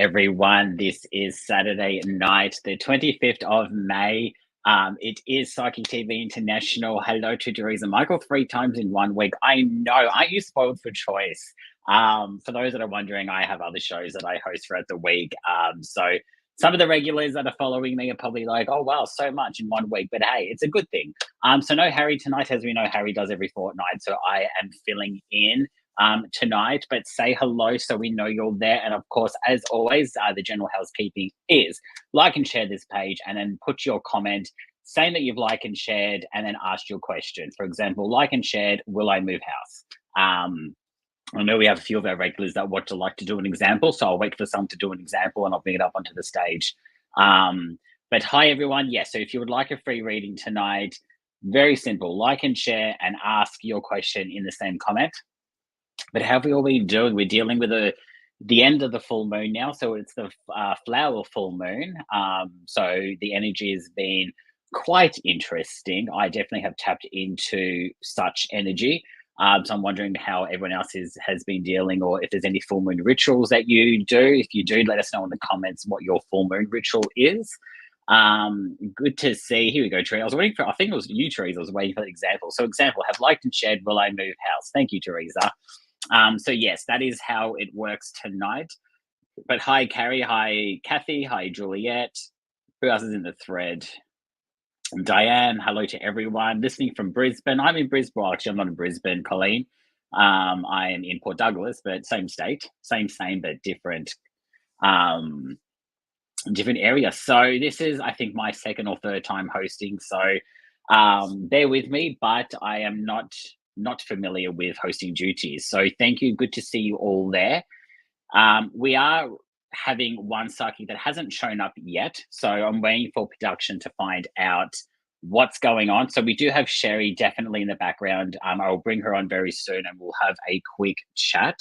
everyone. This is Saturday night, the 25th of May. It is Psychic TV International. Hello to Teresa and Michael 3 times in 1 week. I know, aren't you spoiled for choice? For those that are wondering, I have other shows that I host throughout the week. So some of the regulars that are following me are probably like, oh, wow, so much in 1 week. But hey, it's a good thing. So no Harry tonight. As we know, Harry does every fortnight. So I am filling in tonight, but say hello so we know you're there. And of course, as always, the general housekeeping is like and share this page, and then put your comment saying that you've liked and shared, and then ask your question. For example, like and shared, will I move house? I know we have a few of our regulars that would like to do an example, so I'll wait for some to do an example and I'll bring it up onto the stage. But hi everyone. Yeah, so if you would like a free reading tonight, very simple, like and share and ask your question in the same comment. But how have we all been doing? We're dealing with the end of the full moon now. So it's the flower full moon. So the energy has been quite interesting. I definitely have tapped into such energy. So I'm wondering how everyone else has been dealing, or if there's any full moon rituals that you do. If you do, let us know in the comments what your full moon ritual is. Good to see. Here we go, Teresa. I was waiting for, I think it was you, Teresa. I was waiting for the example. So example, have liked and shared, will I move house? Thank you, Teresa. So yes, that is how it works tonight. But hi, Carrie. Hi, Kathy. Hi, Juliet. Who else is in the thread? Diane. Hello to everyone listening from Brisbane. I'm in Brisbane. Well, actually, I'm not in Brisbane, Colleen. I am in Port Douglas, but same state, same, but different, different area. So this is, I think, my second or third time hosting. So bear with me, but I am not familiar with hosting duties. So thank you. Good to see you all there. We are having one psychic that hasn't shown up yet. So I'm waiting for production to find out what's going on. So we do have Sherry definitely in the background. I'll bring her on very soon and we'll have a quick chat.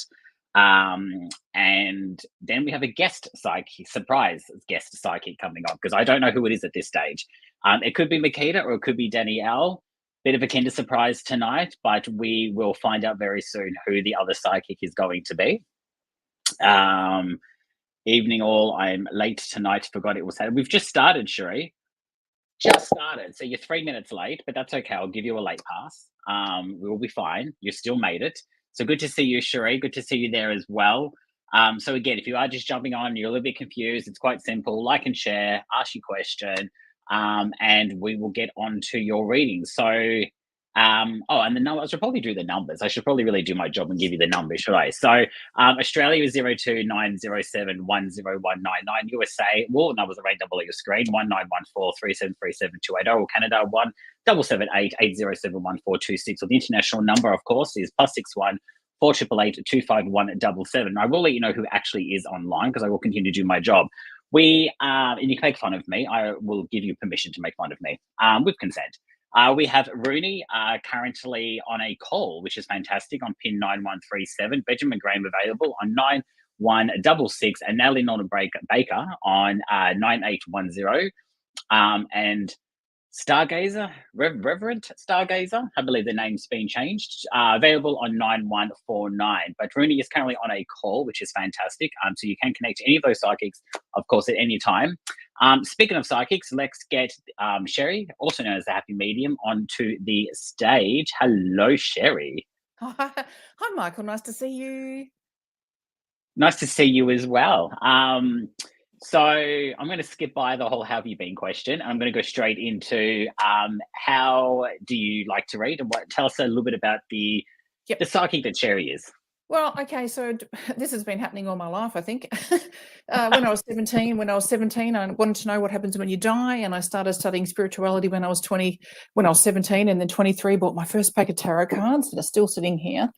And then we have a guest psychic, surprise guest psychic coming up, because I don't know who it is at this stage. It could be Makeda or it could be Danielle. Bit of a Kinder surprise tonight, but we will find out very soon who the other psychic is going to be. Evening all, I'm late tonight, forgot it was Saturday. We've just started, Sherry. Just started. So you're 3 minutes late, but that's okay. I'll give you a late pass. We will be fine. You still made it. So good to see you, Sherry. Good to see you there as well. So again, if you are just jumping on, you're a little bit confused, it's quite simple. Like and share, ask your question, and we will get on to your reading. So, and the numbers, I should probably do the numbers. I should probably really do my job and give you the numbers, should I? So Australia is 02-907-10199. USA, well, numbers are right double at your screen, 1914-3737-280, or Canada, 1-778-807-1426. Or the international number, of course, is +61 488-251-77. I will let you know who actually is online, because I will continue to do my job. And you can make fun of me. I will give you permission to make fun of me with consent. We have Rooney currently on a call, which is fantastic, on pin 9137. Benjamin Graham available on 9166, and Natalie Norton Baker on 9810. And Stargazer, Reverend Stargazer, I believe the name's been changed, available on 9149. But Rooney is currently on a call, which is fantastic. So you can connect to any of those psychics, of course, at any time. Speaking of psychics, let's get Sherry, also known as the Happy Medium, onto the stage. Hello, Sherry. Hi, Michael. Nice to see you. Nice to see you as well. So I'm going to skip by the whole "how have you been" question. I'm going to go straight into how do you like to read, and tell us a little bit about the psychic that Sherry is. Well, okay, so this has been happening all my life, I think. When I was 17, I wanted to know what happens when you die, and I started studying spirituality when I was 17, and then 23, bought my first pack of tarot cards that are still sitting here,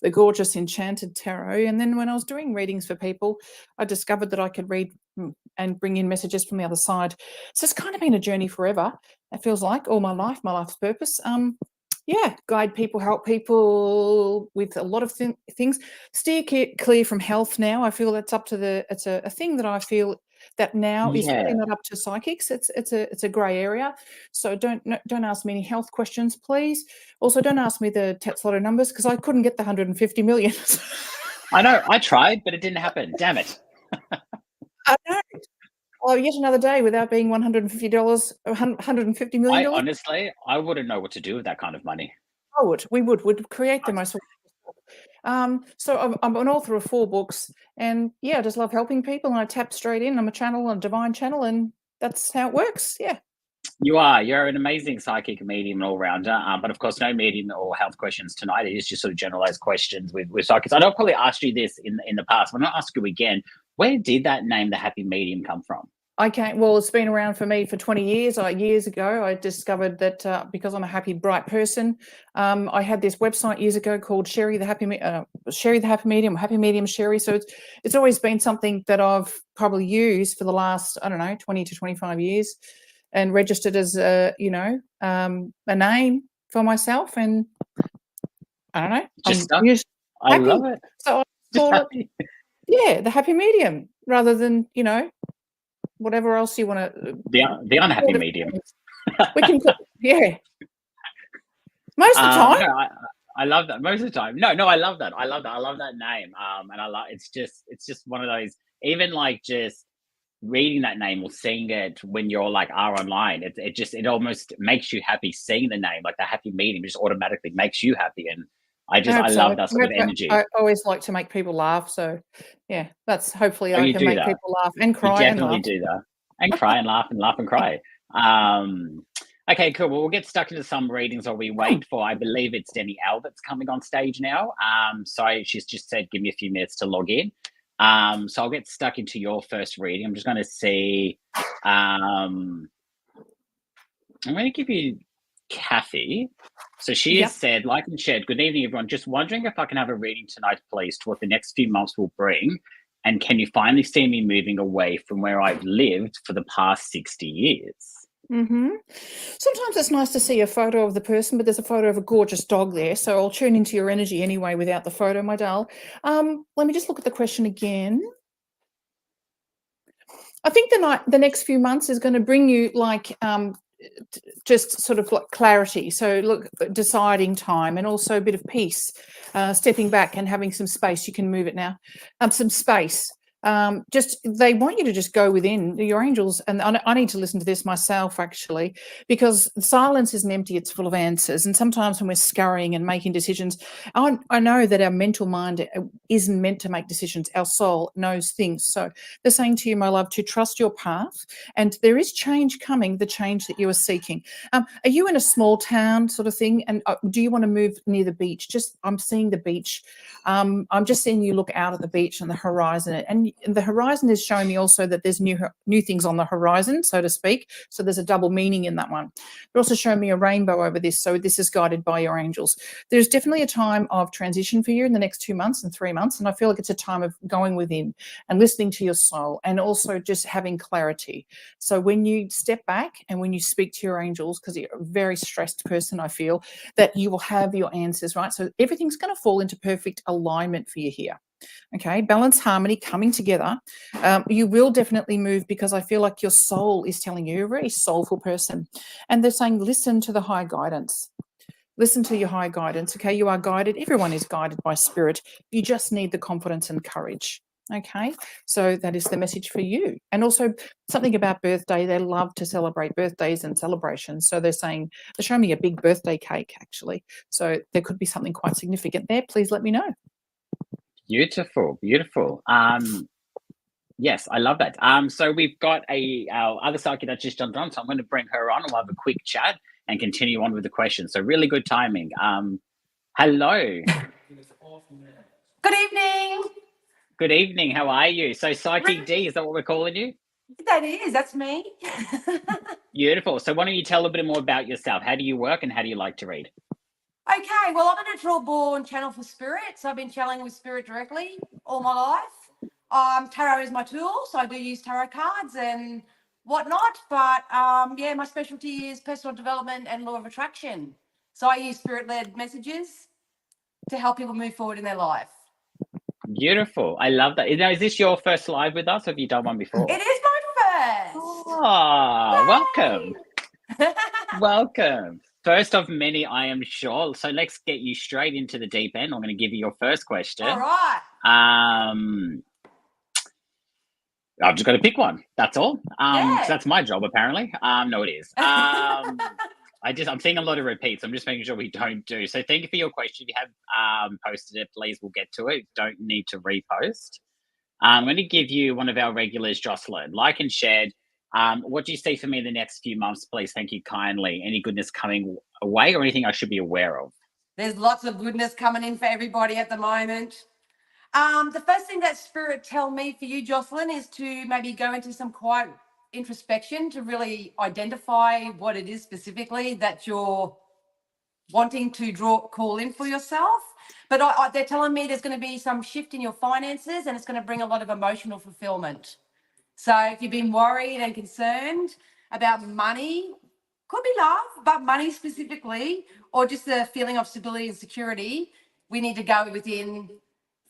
the gorgeous Enchanted Tarot. And then when I was doing readings for people, I discovered that I could read and bring in messages from the other side. So it's kind of been a journey forever. It feels like all my life's purpose. Guide people, help people with a lot of things. Steer clear from health now. I feel that's up to it's a thing that I feel that now is really not up to psychics. It's a grey area. So don't ask me any health questions, please. Also, don't ask me the Tats Lotto numbers, because I couldn't get the 150 million. I know, I tried, but it didn't happen. Damn it. I know. Oh, yet another day without being $150, $150 million. I wouldn't know what to do with that kind of money. We'd create the most. So I'm an author of 4 books, and yeah, I just love helping people, and I tap straight in. I'm a divine channel, and that's how it works. Yeah. You're an amazing psychic medium and all-rounder, but of course, no medium or health questions tonight. It is just sort of generalized questions with psychics. I've probably asked you this in the past, but I'm going to ask you again. Where did that name, the Happy Medium, come from? Well, it's been around for me for 20 years. Years ago, I discovered that because I'm a happy, bright person, I had this website years ago called Sherry the Happy Medium, Happy Medium Sherry. So it's always been something that I've probably used for the last, I don't know, 20 to 25 years, and registered as a name for myself. And I don't know. Just stuck. I love it. So I call it, yeah, the Happy Medium, rather than whatever else you want to. The unhappy medium. We can, yeah. Most of the time. No, I love that. Most of the time. No, I love that. I love that name. And I love it's just one of those. Even like just reading that name or seeing it when you're like online, it almost makes you happy. Seeing the name, like the Happy Medium, just automatically makes you happy. And I love that sort of energy. I always like to make people laugh. So yeah, that's hopefully I can make people laugh and cry. You definitely do that. And cry and laugh and laugh and cry. Okay, cool. Well, we'll get stuck into some readings while we wait for, I believe it's Denny L that's coming on stage now. So she's just said, give me a few minutes to log in. So I'll get stuck into your first reading. I'm just going to see. I'm going to give you Kathy. So she has said, like and shared, good evening, everyone. Just wondering if I can have a reading tonight, please, to what the next few months will bring. And can you finally see me moving away from where I've lived for the past 60 years? Mm-hmm. Sometimes it's nice to see a photo of the person, but there's a photo of a gorgeous dog there. So I'll tune into your energy anyway without the photo, my doll. Let me just look at the question again. I think the next few months is going to bring you like just sort of like clarity. So look, deciding time, and also a bit of peace, stepping back and having some space. You can move it now. Some space. Just they want you to just go within your angels. And I need to listen to this myself, actually, because silence isn't empty, it's full of answers. And sometimes when we're scurrying and making decisions, I know that our mental mind isn't meant to make decisions. Our soul knows things. So they're saying to you, my love, to trust your path, and there is change coming, the change that you are seeking. Are you in a small town sort of thing? And do you want to move near the beach? I'm seeing the beach. I'm just seeing you look out at the beach and the horizon, and the horizon is showing me also that there's new things on the horizon, so to speak. So there's a double meaning in that one. They're also showing me a rainbow over this. So this is guided by your angels. There's definitely a time of transition for you in the next 2 months and 3 months. And I feel like it's a time of going within and listening to your soul, and also just having clarity. So when you step back and when you speak to your angels, because you're a very stressed person, I feel that you will have your answers, right? So everything's going to fall into perfect alignment for you here. Okay, balance, harmony, coming together. You will definitely move, because I feel like your soul is telling you you're a very soulful person. And they're saying, listen to the high guidance. Listen to your high guidance. Okay, you are guided. Everyone is guided by spirit. You just need the confidence and courage. Okay, so that is the message for you. And also something about birthday. They love to celebrate birthdays and celebrations. So they're showing me a big birthday cake, actually. So there could be something quite significant there. Please let me know. Beautiful. Yes, I love that. So we've got our other psychic that just jumped on, so I'm going to bring her on and we'll have a quick chat and continue on with the questions. So really good timing. Hello. Good evening. Good evening. How are you? So Psychic D, is that what we're calling you? That's me. Beautiful. So why don't you tell a bit more about yourself? How do you work and how do you like to read? Okay, well, I'm a natural born channel for spirit, so I've been channeling with spirit directly all my life. Tarot is my tool, so I do use tarot cards and whatnot, but yeah, my specialty is personal development and law of attraction. So I use spirit-led messages to help people move forward in their life. Beautiful. I love that. Now, is this your first live with us, or have you done one before? It is my first. Oh, welcome. Welcome. First of many, I am sure. So let's get you straight into the deep end. I'm going to give you your first question. All right. I've just got to pick one. That's all. Yeah. 'Cause that's my job apparently. No, it is. I'm seeing a lot of repeats. I'm just making sure we don't do. So thank you for your question. If you have posted it, please, we'll get to it. Don't need to repost. I'm going to give you one of our regulars, Jocelyn. Like and shared. What do you see for me in the next few months, please? Thank you kindly. Any goodness coming away or anything I should be aware of? There's lots of goodness coming in for everybody at the moment. The first thing that Spirit tell me for you, Jocelyn, is to maybe go into some quiet introspection to really identify what it is specifically that you're wanting to call in for yourself. But they're telling me there's going to be some shift in your finances and it's going to bring a lot of emotional fulfillment. So if you've been worried and concerned about money, could be love, but money specifically, or just the feeling of stability and security, we need to go within,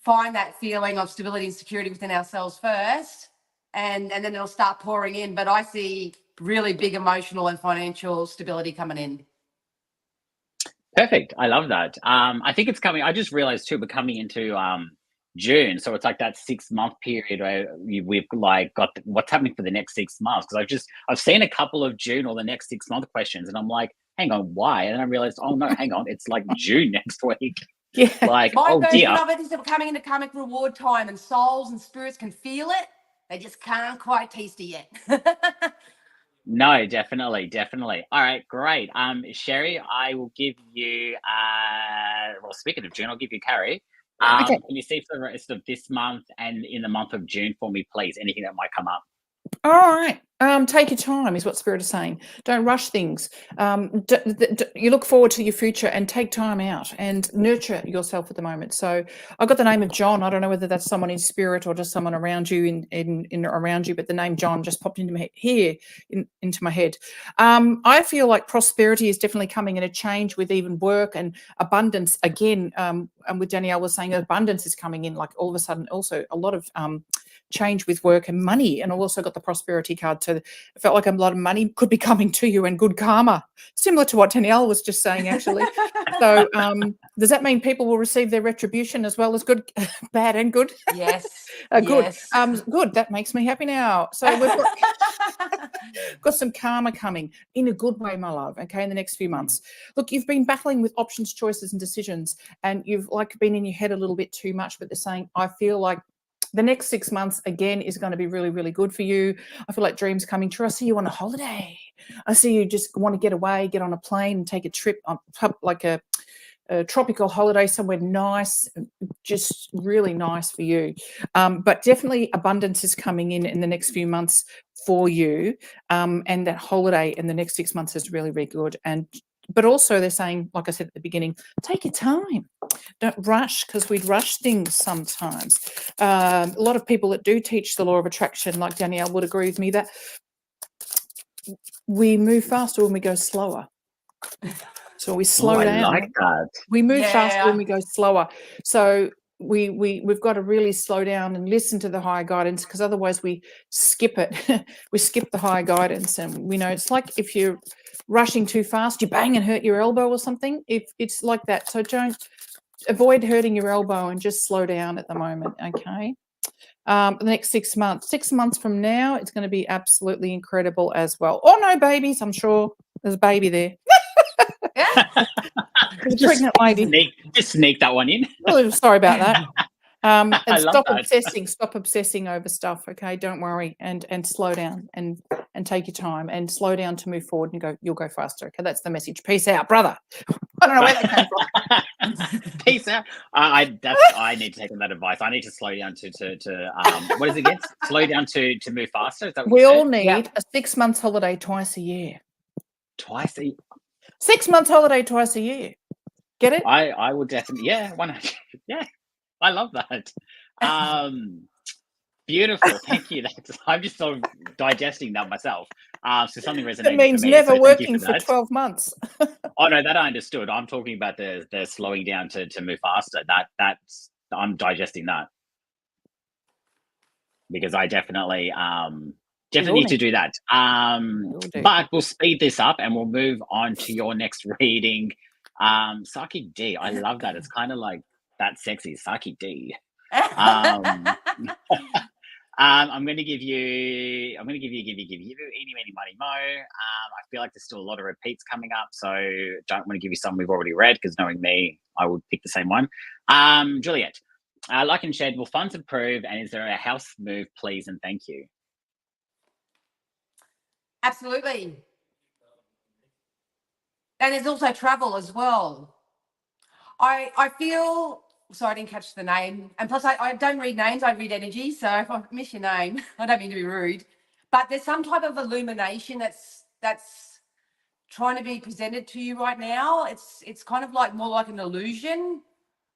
find that feeling of stability and security within ourselves first, and then it'll start pouring in. But I see really big emotional and financial stability coming in. Perfect. I love that. I think it's coming. I just realized too, we're coming into June, so it's like that 6-month period where we've like got what's happening for the next 6 months. Because I've seen a couple of June or the next 6-month questions, and I'm like, hang on, why? And then I realized, oh no, hang on, it's like June next week. Yeah. Like, My oh version dear. of it is that we're coming into karmic reward time, and souls and spirits can feel it. They just can't quite taste it yet. No, definitely. All right, great. Sherry, I will give you. Well, speaking of June, I'll give you Carrie. Okay. Can you see for the rest of this month and in the month of June for me, please? Anything that might come up. All right. Take your time is what Spirit is saying. Don't rush things. You look forward to your future and take time out and nurture yourself at the moment. So I got the name of John. I don't know whether that's someone in spirit or just someone around you in around you, but the name John just popped into my into my head. I feel like prosperity is definitely coming in a change with even work and abundance again. And with Danielle was saying abundance is coming in, like all of a sudden also a lot of change with work and money. And I also got the prosperity card, so it felt like a lot of money could be coming to you and good karma, similar to what Danielle was just saying actually. So does that mean people will receive their retribution as well as good, bad and good? Yes. Good. Yes. Good. That makes me happy now. So we've got some karma coming in a good way, my love. Okay, in the next few months. Look, you've been battling with options, choices, and decisions, and you've like been in your head a little bit too much. But they're saying, I feel like the next 6 months again is going to be really, really good for you. I feel like dreams coming true. I see you on a holiday. I see you just want to get away, get on a plane and take a trip on like a tropical holiday somewhere nice, just really nice for you. But definitely abundance is coming in the next few months for you. And that holiday in the next 6 months is really, really good. But also they're saying, like I said at the beginning, take your time. Don't rush, because we rush things sometimes. A lot of people that do teach the law of attraction, like Danielle would agree with me, that we move faster when we go slower. So we slow down. I like that. We move faster when we go slower. So we've got to really slow down and listen to the higher guidance, because otherwise we skip it. We skip the higher guidance, and we know it's like if you're rushing too fast, you bang and hurt your elbow or something. If it's like that, so avoid hurting your elbow and just slow down at the moment. Okay. The next 6 months. 6 months from now, it's going to be absolutely incredible as well. Oh no, babies! I'm sure there's a baby there. There's a pregnant lady. Just sneak that one in. Oh, sorry about that. And stop that. obsessing. Stop obsessing over stuff. Okay, don't worry, and slow down and take your time and slow down to move forward and go. You'll go faster. Okay, that's the message. Peace out, brother. I don't know where that came from. Peace out. I need to take on that advice. I need to slow down to what is it again? Slow down to move faster. Is that what We you all said? need a 6 months holiday twice a year. Twice a year. 6 months holiday twice a year. Get it? I would definitely, 100. Yeah, I love that. Beautiful, thank you. I'm just sort of digesting that myself. So something resonated. It means for me, never so working for 12 months. Oh no, that I understood. I'm talking about the slowing down to move faster. That's I'm digesting that, because I definitely need to do that. But we'll speed this up and we'll move on to your next reading. Psychic D. I love that. It's kind of like that sexy Psychic D. I'm going to give you, eeny, meeny, miny, mo. I feel like there's still a lot of repeats coming up, so don't want to give you some we've already read, because knowing me, I would pick the same one. Juliet, like and shared, will funds approve, and is there a house move, please and thank you? Absolutely. And there's also travel as well. I feel, sorry, I didn't catch the name. And plus, I don't read names, I read energy. So if I miss your name, I don't mean to be rude. But there's some type of illumination that's trying to be presented to you right now. It's kind of like more like an illusion.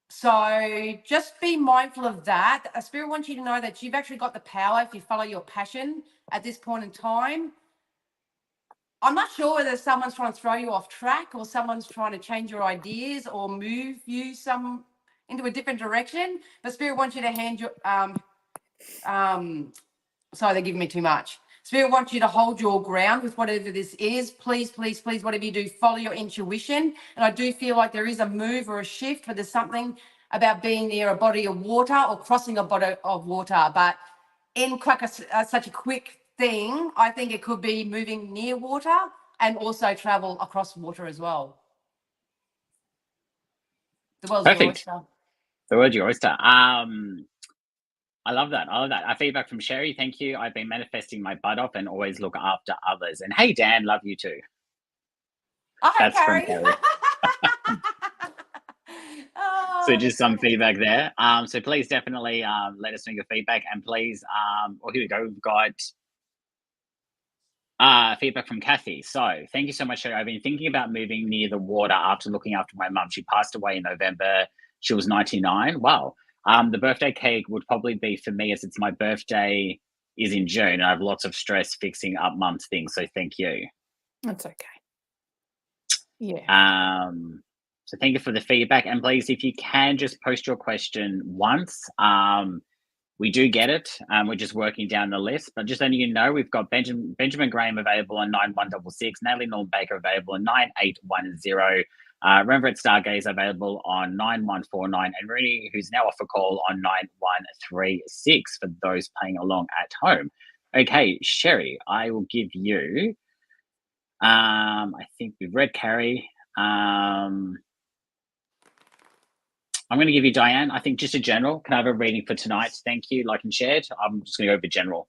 So just be mindful of that. A spirit wants you to know that you've actually got the power if you follow your passion at this point in time. I'm not sure whether someone's trying to throw you off track or someone's trying to change your ideas or move you into a different direction. But Spirit wants you to hand your sorry, they're giving me too much. Spirit wants you to hold your ground with whatever this is. Please, please, please, whatever you do, follow your intuition. And I do feel like there is a move or a shift, but there's something about being near a body of water or crossing a body of water. But in such a quick thing, I think it could be moving near water and also travel across water as well. The world's your Perfect. oyster. The world's your oyster. I love that. Feedback from Sherry. Thank you. I've been manifesting my butt off and always look after others. And hey, Dan, love you too. Oh, hey, That's Carrie. from Carrie. So just some feedback there. So please definitely let us know your feedback, and please, here we go. We've got feedback from Kathy. So thank you so much, Sherry. I've been thinking about moving near the water after looking after my mum. She passed away in November. She was 99. Wow. The birthday cake would probably be for me, as it's my birthday is in June and I have lots of stress fixing up mum's things. So thank you. That's okay. Yeah. So thank you for the feedback. And please, if you can, just post your question once. We do get it. We're just working down the list. But just letting you know, we've got Benjamin Graham available on 9166, Natalie Norm Baker available on 9810, Rembrandt Stargaze available on 9149, and Rooney, who's now off a call, on 9136 for those playing along at home. Okay, Sherry, I will give you, I think we've read Carrie. I'm going to give you Diane. I think just a general. Can I have a reading for tonight? Thank you. Like and shared. I'm just going to go over general.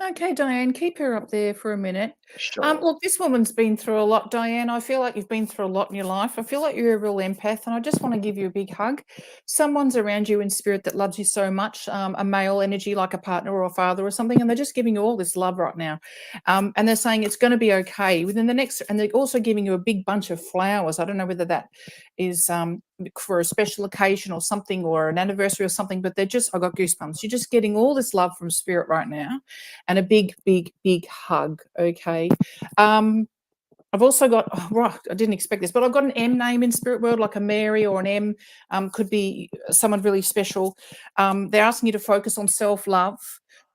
Okay, Diane, keep her up there for a minute. Sure. Look, this woman's been through a lot, Diane. I feel like you've been through a lot in your life. I feel like you're a real empath, and I just want to give you a big hug. Someone's around you in spirit that loves you so much, a male energy like a partner or a father or something, and they're just giving you all this love right now. And they're saying it's going to be okay within the next, and they're also giving you a big bunch of flowers. I don't know whether that is for a special occasion or something, or an anniversary or something, but they're just, I got goosebumps. You're just getting all this love from spirit right now, and a big, big, big hug. Okay. I've also got, right, I didn't expect this, but I've got an M name in spirit world, like a Mary or an M, could be someone really special. They're asking you to focus on self-love.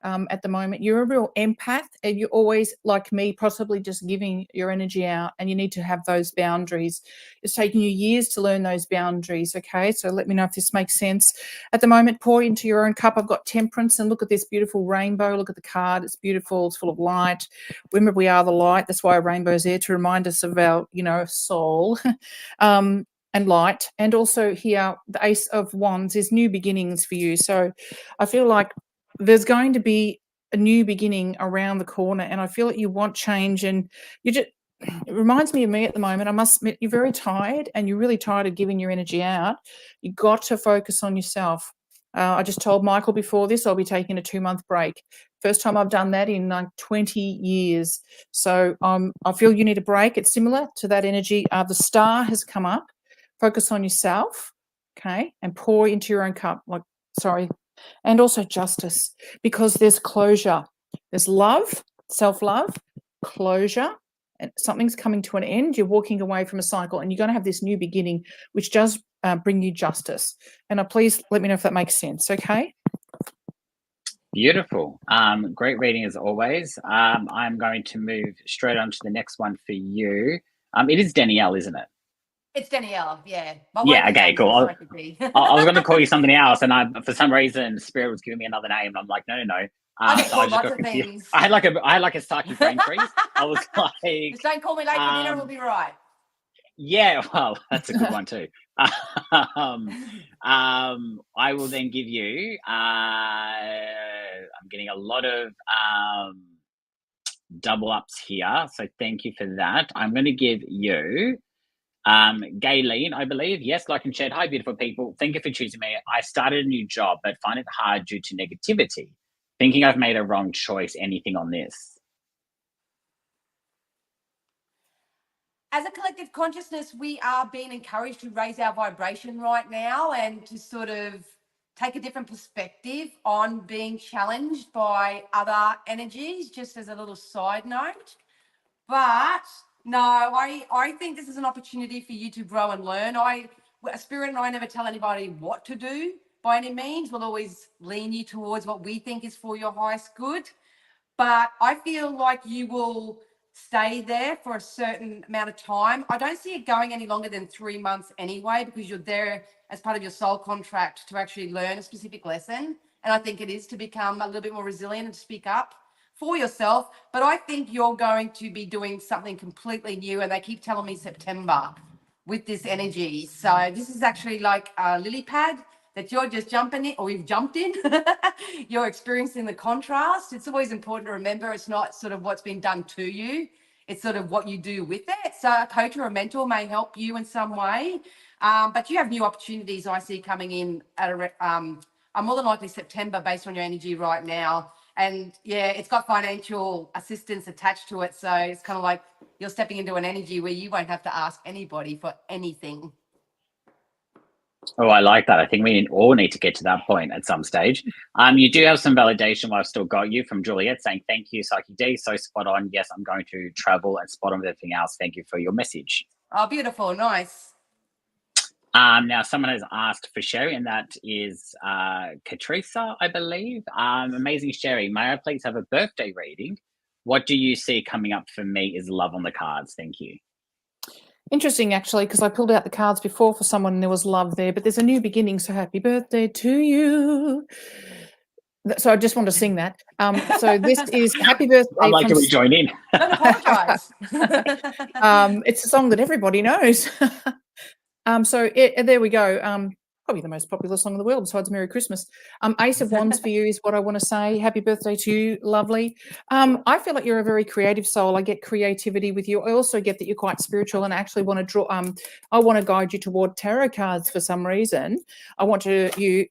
At the moment, you're a real empath, and you're always, like me, possibly just giving your energy out, and you need to have those boundaries. It's taking you years to learn those boundaries. Okay, so let me know if this makes sense. At the moment, pour into your own cup. I've got temperance, and look at this beautiful rainbow. Look at the card. It's beautiful. It's full of light. Remember, we are the light. That's why a rainbow's there, to remind us of our, soul. And light. And also here, the Ace of Wands is new beginnings for you. So I feel like there's going to be a new beginning around the corner, and I feel that you want change, and it reminds me of me at the moment. I must admit, you're very tired, and you're really tired of giving your energy out. You got to focus on yourself. I just told Michael before this, I'll be taking a 2-month break. First time I've done that in like 20 years. So I feel you need a break. It's similar to that energy. The star has come up. Focus on yourself, okay, and pour into your own cup. And also justice, because there's closure. There's love, self-love, closure, and something's coming to an end. You're walking away from a cycle, and you're going to have this new beginning, which does bring you justice. And please let me know if that makes sense, okay? Beautiful. Great reading as always. I'm going to move straight on to the next one for you. It is Danielle, isn't it? It's Danielle, yeah. Yeah, okay, cool. I was going to call you something else, and for some reason, Spirit was giving me another name. And I'm like, no. I get So I called just lots got of confused. things. I had like a psychic brain freeze. I was like, just don't call me late for dinner, we'll be right. Yeah, well, that's a good one too. I will then give you. I'm getting a lot of double ups here, so thank you for that. I'm going to give you. Gayleen, I believe. Yes, like and shared. Hi, beautiful people. Thank you for choosing me. I started a new job, but find it hard due to negativity. Thinking I've made a wrong choice. Anything on this? As a collective consciousness, we are being encouraged to raise our vibration right now and to sort of take a different perspective on being challenged by other energies, just as a little side note. But no, I think this is an opportunity for you to grow and learn. Spirit and I never tell anybody what to do by any means. We'll always lean you towards what we think is for your highest good. But I feel like you will stay there for a certain amount of time. I don't see it going any longer than 3 months anyway, because you're there as part of your soul contract to actually learn a specific lesson. And I think it is to become a little bit more resilient and to speak up for yourself. But I think you're going to be doing something completely new. And they keep telling me September with this energy. So this is actually like a lily pad that you're just jumping in, or you've jumped in. You're experiencing the contrast. It's always important to remember it's not sort of what's been done to you. It's sort of what you do with it. So a coach or a mentor may help you in some way. But you have new opportunities I see coming in at more than likely September based on your energy right now. And yeah, it's got financial assistance attached to it. So it's kind of like you're stepping into an energy where you won't have to ask anybody for anything. Oh, I like that. I think we all need to get to that point at some stage. You do have some validation while I've still got you from Juliet saying, thank you, Psyche D. So spot on. Yes, I'm going to travel and spot on with everything else. Thank you for your message. Oh, beautiful. Nice. Now, someone has asked for Sherry, and that is Katrisa, I believe. Amazing Sherry, may I please have a birthday reading? What do you see coming up for me is love on the cards. Thank you. Interesting, actually, because I pulled out the cards before for someone and there was love there, but there's a new beginning, so happy birthday to you. So I just want to sing that. So this is happy birthday. I'd like to rejoin in. Don't apologise. It's a song that everybody knows. There we go. Probably the most popular song in the world besides Merry Christmas. Ace of Wands for you is what I want to say. Happy birthday to you, lovely. I feel like you're a very creative soul. I get creativity with you. I also get that you're quite spiritual and I actually want to draw, I want to guide you toward tarot cards for some reason. I want you're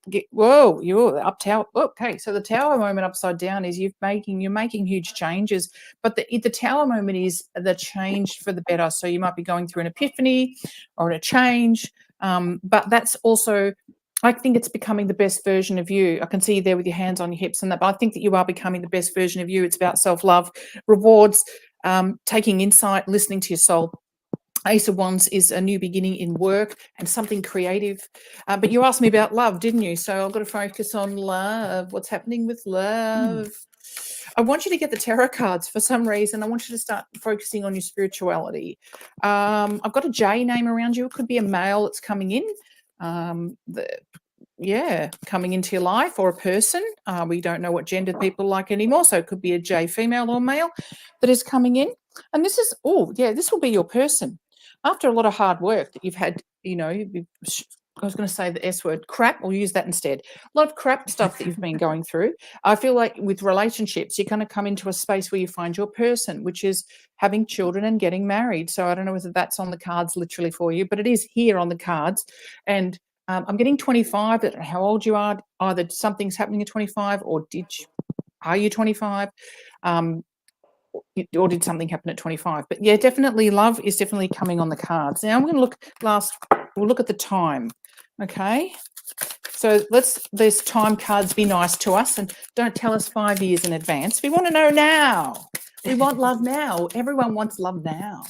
up tower. Okay, so the tower moment upside down is you're making huge changes, but the tower moment is the change for the better. So you might be going through an epiphany or a change. But that's also, I think it's becoming the best version of you. I can see you there with your hands on your hips and that, but I think that you are becoming the best version of you. It's about self-love, rewards, taking insight, listening to your soul. Ace of Wands is a new beginning in work and something creative. But you asked me about love, didn't you? So I've got to focus on love. What's happening with love? I want you to get the tarot cards for some reason. I want you to start focusing on your spirituality. I've got a J name around you. It could be a male that's coming in. Coming into your life, or a person. We don't know what gender people like anymore, so it could be a J, female or male, that is coming in. And this is, this will be your person. After a lot of hard work that you've had, I was going to say the S word, crap. We'll use that instead. A lot of crap stuff that you've been going through. I feel like with relationships, you're going to come into a space where you find your person, which is having children and getting married. So I don't know whether that's on the cards literally for you, but it is here on the cards. And I'm getting 25. I don't know how old you are. Either something's happening at 25, or are you 25? Or did something happen at 25? But yeah, definitely love is definitely coming on the cards. Now I'm going to we'll look at the time. Okay. So these time cards be nice to us and don't tell us 5 years in advance. We want to know now. We want love now. Everyone wants love now.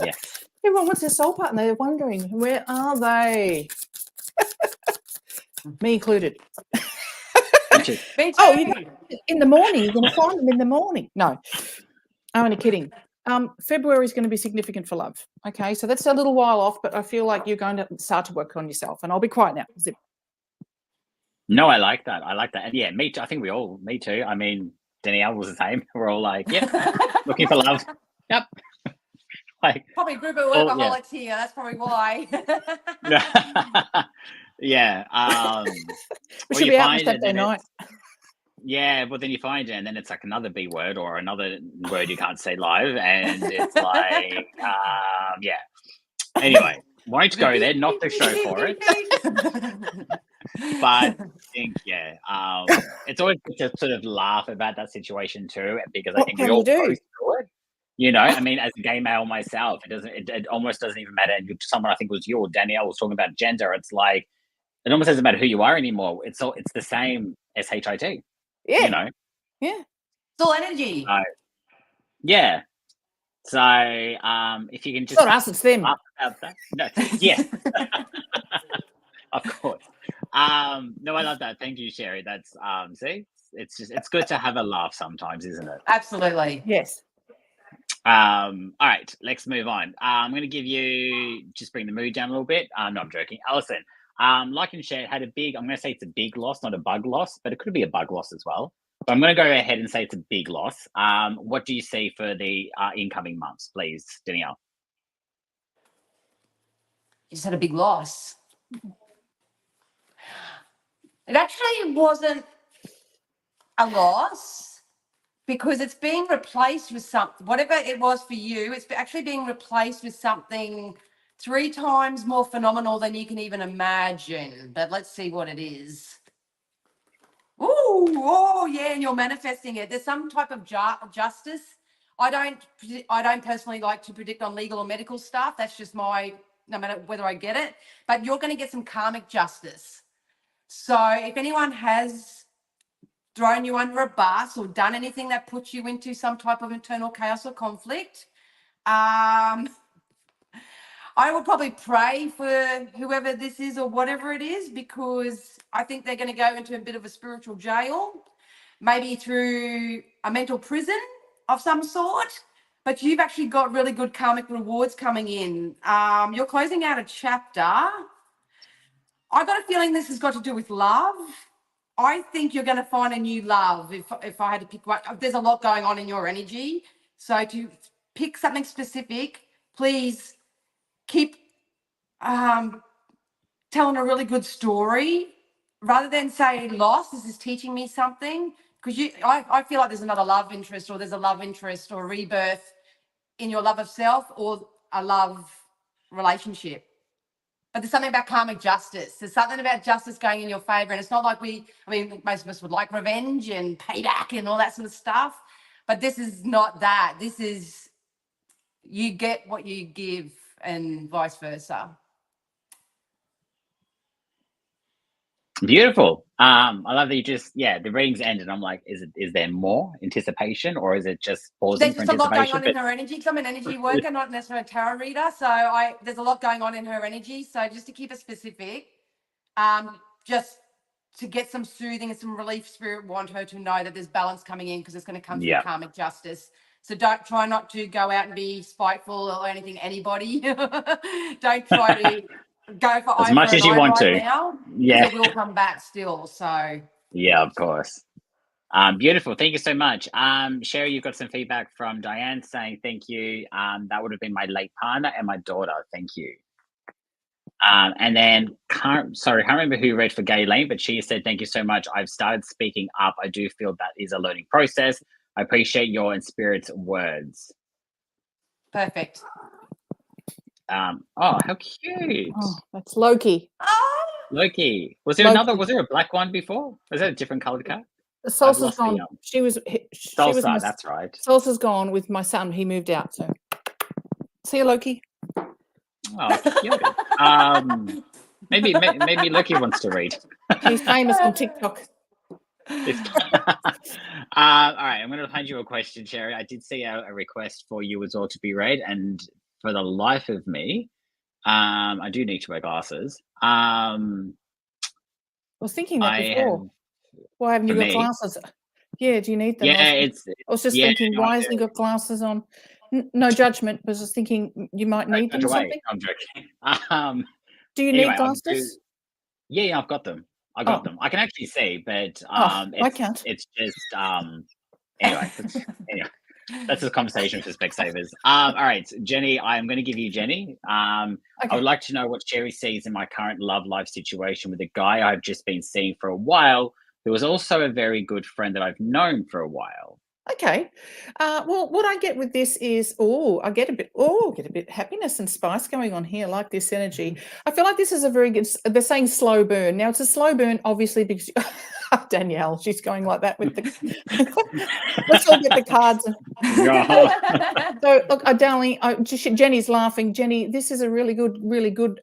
Yes. Everyone wants their soul partner. They're wondering, where are they? Me included. Me too. Oh, in the morning. You're going to find them in the morning. No, I'm only kidding. February is going to be significant for love. Okay, so that's a little while off, but I feel like you're going to start to work on yourself. And I'll be quiet now. Zip. No, I like that. And yeah, me too. I think me too. I mean, Danielle was the same. We're all like, yep, looking for love. Yep. Like, probably a group of workaholics here. That's probably why. Yeah. We should be out on Saturday night. Yeah, but then you find it, and then it's like another B word or another word you can't say live, and it's like, yeah. Anyway, won't go there. Not the show for it. But I think, it's always good to sort of laugh about that situation too, because I think we all go through it. You know, I mean, as a gay male myself, it almost doesn't even matter. Someone, I think it was you or Danielle, was talking about gender. It's like, it almost doesn't matter who you are anymore. It's the same SHIT. Yeah. You know? Yeah. It's all energy. Yeah. So if you can just it's not us, it's them. About that. No, yeah. Of course. No, I love that. Thank you, Sherry. That's see, it's good to have a laugh sometimes, isn't it? Absolutely. Yes. All right, let's move on. I'm going to give you, just bring the mood down a little bit. No, I'm joking. Alison, like and share, had a big, I'm going to say it's a big loss, not a bug loss, but it could be a bug loss as well. But I'm going to go ahead and say it's a big loss. What do you see for the incoming months, please, Danielle? You just had a big loss. It actually wasn't a loss because it's being replaced with something, whatever it was for you, it's actually being replaced with something 3 times more phenomenal than you can even imagine. But let's see what it is. Ooh, oh yeah, and you're manifesting it. There's some type of justice. I don't personally like to predict on legal or medical stuff. That's just no matter whether I get it. But you're going to get some karmic justice. So if anyone has thrown you under a bus or done anything that puts you into some type of internal chaos or conflict, I would probably pray for whoever this is or whatever it is, because I think they're going to go into a bit of a spiritual jail, maybe through a mental prison of some sort. But you've actually got really good karmic rewards coming in. You're closing out a chapter. I got a feeling this has got to do with love. I think you're going to find a new love. If I had to pick one, there's a lot going on in your energy. So to pick something specific, please keep telling a really good story rather than say loss. This is teaching me something, because I feel like there's another love interest, or there's a love interest or rebirth in your love of self or a love relationship. But there's something about karmic justice. There's something about justice going in your favor. And it's not like most of us would like revenge and payback and all that sort of stuff. But this is not that. This is, you get what you give and vice versa. Beautiful. I love that you just, the readings ended. I'm like, is there more anticipation, or is it just pausing There's for just a lot anticipation? going on in her energy, because I'm an energy worker, not necessarily a tarot reader. So there's a lot going on in her energy. So just to keep it specific, just to get some soothing and some relief, Spirit want her to know that there's balance coming in, because it's going to come through karmic justice. So don't try not to go out and be spiteful or anything, anybody. Don't try to go for as much as you want to now, it will come back still. So of course. Beautiful. Thank you so much. Sherry, you've got some feedback from Diane saying thank you. That would have been my late partner and my daughter. Thank you. And then can't remember who read for Gayleen, but she said thank you so much. I've started speaking up. I do feel that is a learning process. I appreciate your and Spirit's words. Perfect. Oh, how cute. Oh, that's Loki. Oh, Loki. Was there another? Was there a black one before? Was that a different colored cat? Salsa's gone. She was Salsa, that's right. Salsa's gone with my son. He moved out. So see you, Loki. Oh, cute. Maybe Loki wants to read. He's famous on TikTok. All right, I'm going to hand you a question, Sherry. I did see a request for you as well to be read, and for the life of me, I do need to wear glasses. I was thinking that before. Why haven't you got glasses? Yeah, do you need them? Yeah, I was just thinking, why hasn't he got glasses on? No judgment, but I was thinking you might need them or something. I'm joking. Do you Anyway, need glasses? Yeah, I've got them. I got them. I can actually see, but I can't. it's just anyway. Anyway, that's a conversation for Specsavers. All right, Jenny, I'm going to give you Jenny. I would like to know what Sherry sees in my current love life situation with a guy I've just been seeing for a while, who is also a very good friend that I've known for a while. Okay. Well, what I get with this is, I get a bit happiness and spice going on here. I like this energy. I feel like this is a very good. They're saying slow burn. Now it's a slow burn, obviously, because Danielle, she's going like that with the. Let's all get the cards. So look, darling, Jenny's laughing. Jenny, this is a really good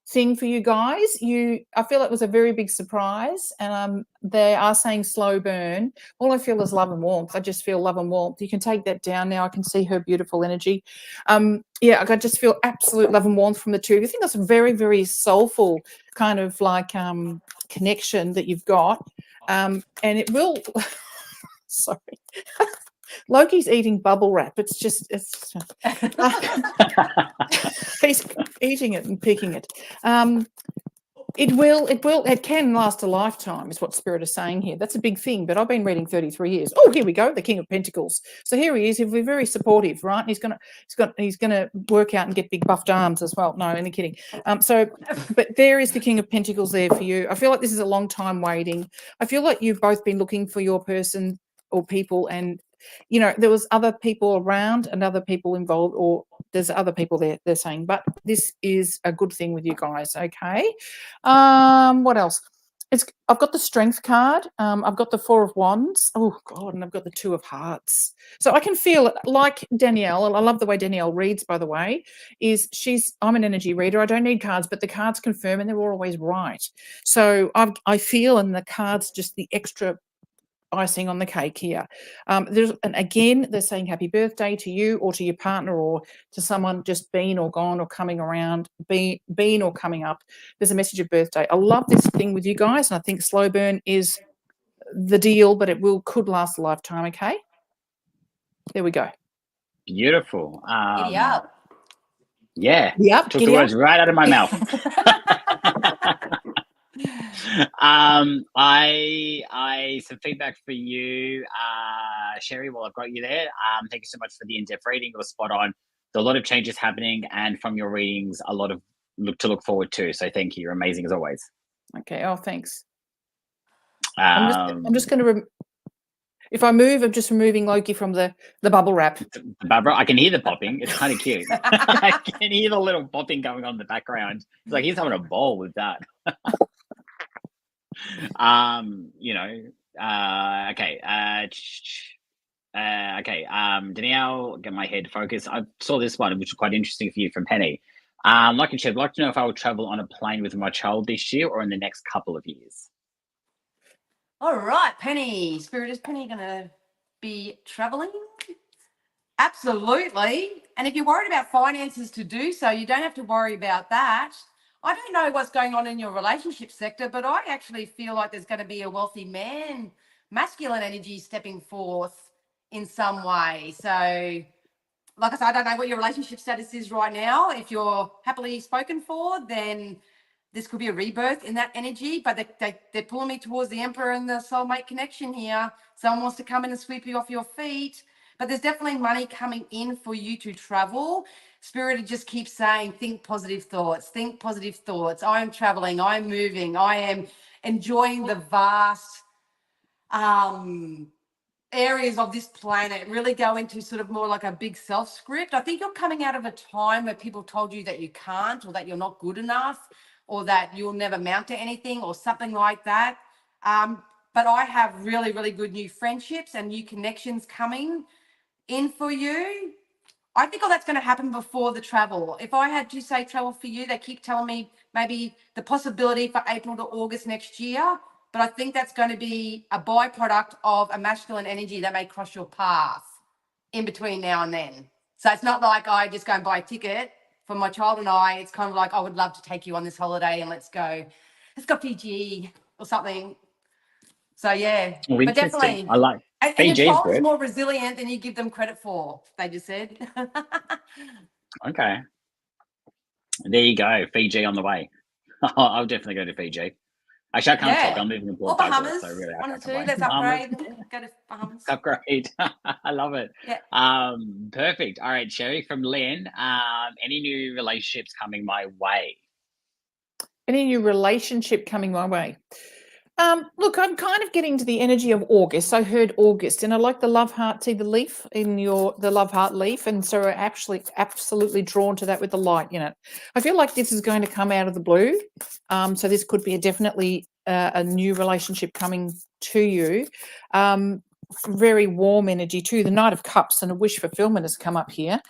thing for you guys. I feel it was a very big surprise, and they are saying slow burn. All I feel is love and warmth. I just feel love and warmth. You can take that down now. I can see her beautiful energy. Yeah, I just feel absolute love and warmth from the two of you. I think that's a very, very soulful kind of like connection that you've got, and it will. Sorry. Loki's eating bubble wrap. It's he's eating it and picking it. It can last a lifetime, is what Spirit is saying here. That's a big thing, but I've been reading 33 years. Oh, here we go, the King of Pentacles. So here he is. He'll be very supportive, right? And he's gonna work out and get big buffed arms as well. No, only kidding. But there is the King of Pentacles there for you. I feel like this is a long time waiting. I feel like you've both been looking for your person or people, and there was other people around and other people involved, or there's other people there, they're saying, but this is a good thing with you guys. Okay. What else? I've got the Strength card. I've got the Four of Wands. Oh God. And I've got the Two of Hearts. So I can feel it, like Danielle. I love the way Danielle reads, by the way, I'm an energy reader. I don't need cards, but the cards confirm and they're always right. So I feel in the cards just the extra icing on the cake here. And again, they're saying happy birthday to you or to your partner or to someone just been or gone or coming around, been or coming up. There's a message of birthday. I love this thing with you guys, and I think slow burn is the deal, but it could last a lifetime. Okay, there we go. Beautiful. Giddy up. Yeah. Yep. Took the words right out of my mouth. Some feedback for you, Sherry, while I've got you there. Thank you so much for the in-depth reading. It was spot on. There's a lot of changes happening, and from your readings, a lot of look forward to. So thank you. You're amazing as always. Okay. Oh, thanks. I'm just going to if I move, I'm just removing Loki from the bubble wrap. Barbara, I can hear the popping. It's kind of cute. I can hear the little popping going on in the background. It's like he's having a ball with that. Okay. Danielle, get my head focused. I saw this one, which is quite interesting for you, from Penny. Like and I'd like to know if I will travel on a plane with my child this year or in the next couple of years. All right, Penny. Spirit, is Penny going to be traveling? Absolutely. And if you're worried about finances to do so, you don't have to worry about that. I don't know what's going on in your relationship sector, but I actually feel like there's going to be a wealthy man, masculine energy stepping forth in some way. So, like I said, I don't know what your relationship status is right now. If you're happily spoken for, then this could be a rebirth in that energy, but they're pulling me towards the Emperor and the soulmate connection here. Someone wants to come in and sweep you off your feet, but there's definitely money coming in for you to travel. Spirit just keeps saying, think positive thoughts, think positive thoughts. I am traveling, I'm moving, I am enjoying the vast areas of this planet. Really go into sort of more like a big self script. I think you're coming out of a time where people told you that you can't, or that you're not good enough, or that you'll never amount to anything, or something like that. But I have really, really good new friendships and new connections coming in for you. I think all that's going to happen before the travel. If I had to say travel for you, they keep telling me maybe the possibility for April to August next year. But I think that's going to be a byproduct of a masculine energy that may cross your path in between now and then. So it's not like I just go and buy a ticket for my child and I. It's kind of like, I would love to take you on this holiday and let's go Fiji or something. So yeah, but definitely. I like. And your Fiji's child is good. more resilient than you give them credit for, they just said. Okay. There you go. Fiji on the way. I'll definitely go to Fiji. Actually, I can't talk. Yeah. I'm moving Or abroad Douglas, Bahamas, so really I one or can't two. complain. Let's Bahamas. upgrade. Go to Bahamas. Upgrade. I love it. Yeah. Perfect. All right, Sherry from Lynn. Any new relationships coming my way? Any new relationship coming my way? Look, I'm kind of getting to the energy of August. I heard August, and I like the love heart. See the leaf in the love heart leaf, and so I'm actually absolutely drawn to that with the light in it. I feel like this is going to come out of the blue. So this could be definitely a new relationship coming to you. Very warm energy too. The Knight of Cups and a wish fulfillment has come up here.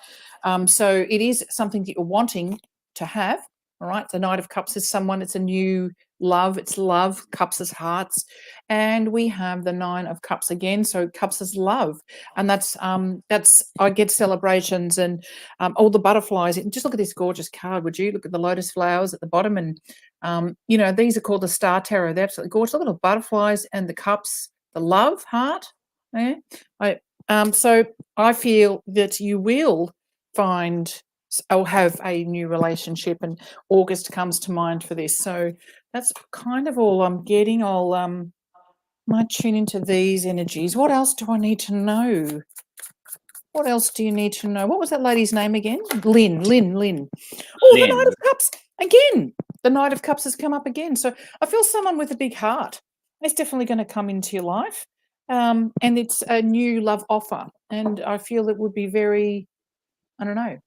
So it is something that you're wanting to have. All right. The Knight of Cups is someone. It's a new love. It's love. Cups is hearts, and we have the Nine of Cups again. So Cups is love, and that's I get celebrations and all the butterflies. And just look at this gorgeous card. Would you look at the lotus flowers at the bottom? And you know, these are called the Star Tarot. They're absolutely gorgeous. Look at the butterflies and the cups. The love heart. Yeah. So I feel that you will find or have a new relationship, and August comes to mind for this. So that's kind of all I'm getting. I'll might tune into these energies. What else do I need to know? What else do you need to know? What was that lady's name again? Lynn. Oh, Lynn. the Knight of Cups again. The Knight of Cups has come up again. So I feel someone with a big heart is definitely going to come into your life. And it's a new love offer. And I feel it would be very, I don't know,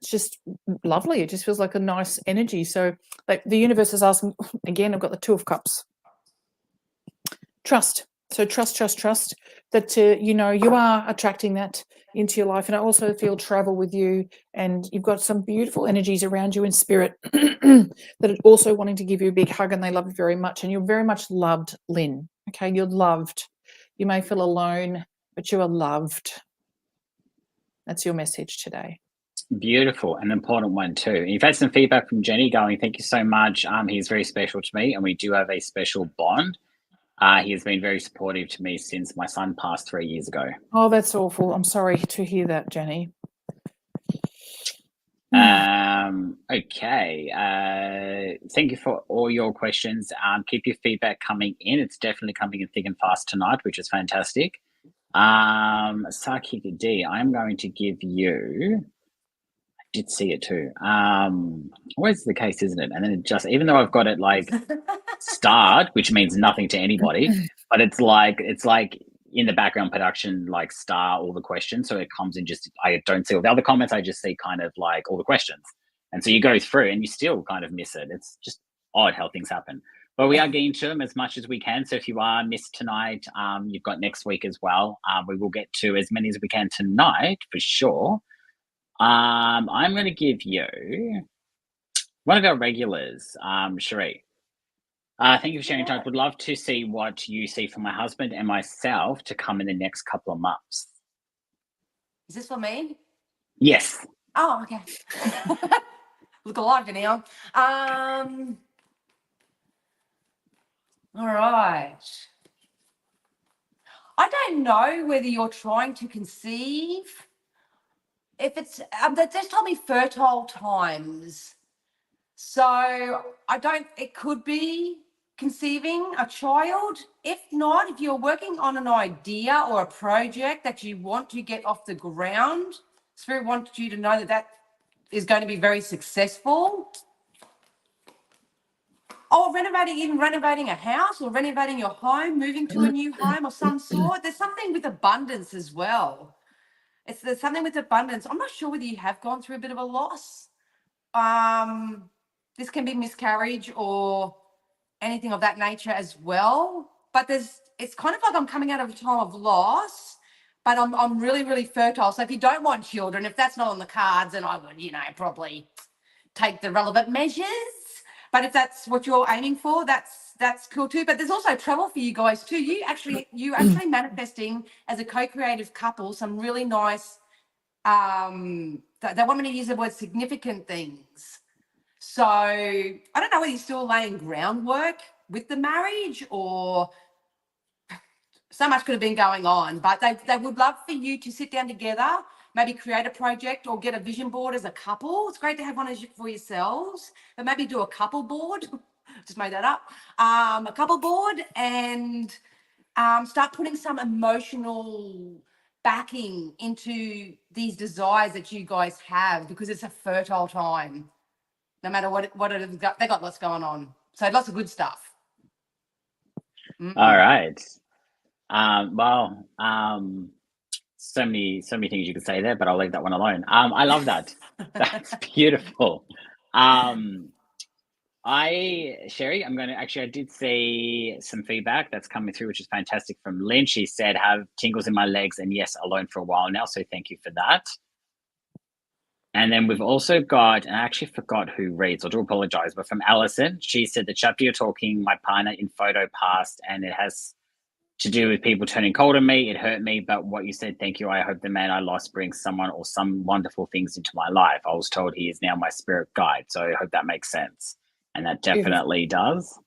it's just lovely. It just feels like a nice energy. So like the universe is asking, again, I've got the Two of Cups. Trust. So trust that, you know, you are attracting that into your life. And I also feel travel with you, and you've got some beautiful energies around you in spirit that are also wanting to give you a big hug, and they love you very much. And you're very much loved, Lynn. Okay, you're loved. You may feel alone, but you are loved. That's your message today. Beautiful, an important one too. You've had some feedback from Jenny going, thank you so much. He's very special to me, and we do have a special bond. He has been very supportive to me since my son passed 3 years ago. Oh, that's awful. I'm sorry to hear that, Jenny. Okay. Thank you for all your questions. Keep your feedback coming in. It's definitely coming in thick and fast tonight, which is fantastic. Psychic D, I'm going to give you, I did see it too. Always the case, isn't it? And then it just, even though I've got it like starred, which means nothing to anybody, but it's like in the background production, like star all the questions. So it comes in just, I don't see all the other comments. I just see kind of like all the questions. And so you go through and you still kind of miss it. It's just odd how things happen. But we are getting to them as much as we can. So if you are missed tonight, you've got next week as well. We will get to as many as we can tonight for sure. I'm going to give you one of our regulars, Cherie. Thank you for sharing time. Would love to see what you see for my husband and myself to come in the next couple of months. Is this for me? Yes. Oh, okay. Look alive now. All right. I don't know whether you're trying to conceive. If it's, they just told me fertile times. So I don't, it could be conceiving a child. If not, if you're working on an idea or a project that you want to get off the ground, Spirit wants you to know that that is going to be very successful. Oh, renovating a house or renovating your home, moving to a new home of some sort. There's something with abundance as well. There's something with abundance. I'm not sure whether you have gone through a bit of a loss. This can be miscarriage or anything of that nature as well. But it's kind of like I'm coming out of a time of loss, but I'm really, really fertile. So if you don't want children, if that's not on the cards, then I would, probably take the relevant measures. But if that's what you're aiming for, that's cool too. But there's also travel for you guys too. You actually manifesting as a co-creative couple some really nice. They want me to use the word significant things. So I don't know whether you're still laying groundwork with the marriage or so much could have been going on, but they would love for you to sit down together, maybe create a project or get a vision board as a couple. It's great to have one for yourselves, but maybe do a couple board. Just made that up. A couple board, and start putting some emotional backing into these desires that you guys have, because it's a fertile time. No matter what it is, they got lots going on. So lots of good stuff. All right. Well, so many things you could say there, but I'll leave that one alone. I love that. That's beautiful. Sherry, I did see some feedback that's coming through, which is fantastic, from Lynn. She said, have tingles in my legs, and yes, alone for a while now. So thank you for that. And then we've also got, and I actually forgot who reads, I do apologize, but from Alison, she said, the chapter you're talking, my partner in photo passed, and it has to do with people turning cold on me. It hurt me, but what you said, thank you. I hope the man I lost brings someone or some wonderful things into my life. I was told he is now my spirit guide. So I hope that makes sense. And that definitely does.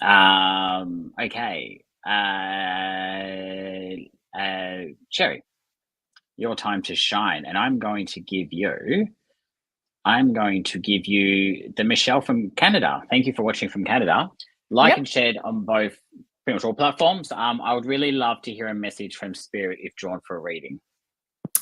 Okay. Cherry, your time to shine. And I'm going to give you the Michelle from Canada. Thank you for watching from Canada. Like and shared on both, pretty much all platforms. I would really love to hear a message from Spirit if drawn for a reading.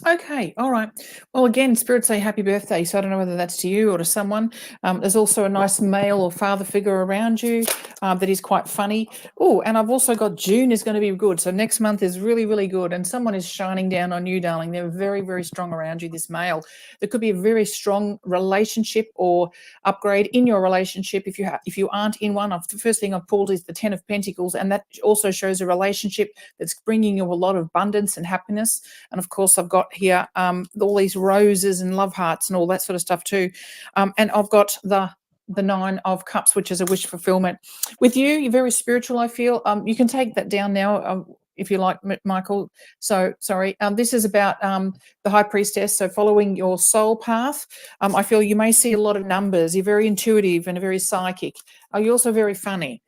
Okay, all right. Well, again, Spirit say happy birthday, so I don't know whether that's to you or to someone. There's also a nice male or father figure around you that is quite funny. Oh, and I've also got June is going to be good. So next month is really, really good, and someone is shining down on you, darling. They're very, very strong around you, this male. There could be a very strong relationship or upgrade in your relationship if you aren't in one. The first thing I've pulled is the 10 of Pentacles, and that also shows a relationship that's bringing you a lot of abundance and happiness. And of course, I've got here all these roses and love hearts and all that sort of stuff too, and I've got the 9 of Cups, which is a wish fulfillment. With you, you're very spiritual, I feel. You can take that down now if you like, Michael. So sorry, this is about the High Priestess, so following your soul path. I feel you may see a lot of numbers. You're very intuitive and very psychic. You're also very funny.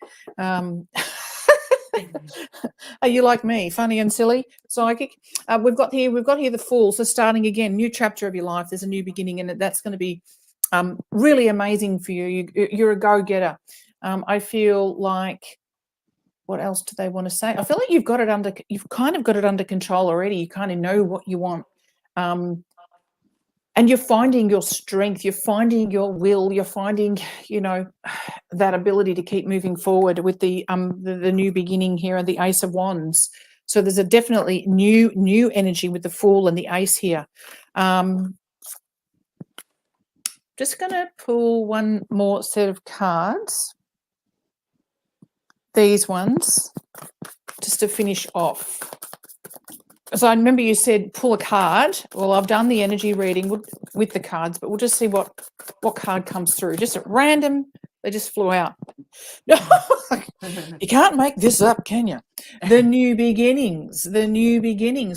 Are you like me, funny and silly, psychic? We've got here the Fool. So starting again, new chapter of your life. There's a new beginning, and that's going to be really amazing for you. You're a go-getter. I feel like, what else do they want to say? I feel like you've kind of got it under control already. You kind of know what you want. And you're finding your strength, you're finding your will, you're finding, that ability to keep moving forward with the new beginning here and the Ace of Wands. So there's a definitely new energy with the Fool and the Ace here. Just going to pull one more set of cards. These ones, just to finish off. So I remember you said pull a card. Well, I've done the energy reading with the cards, but we'll just see what card comes through. Just at random, they just flew out. You can't make this up, can you? The new beginnings,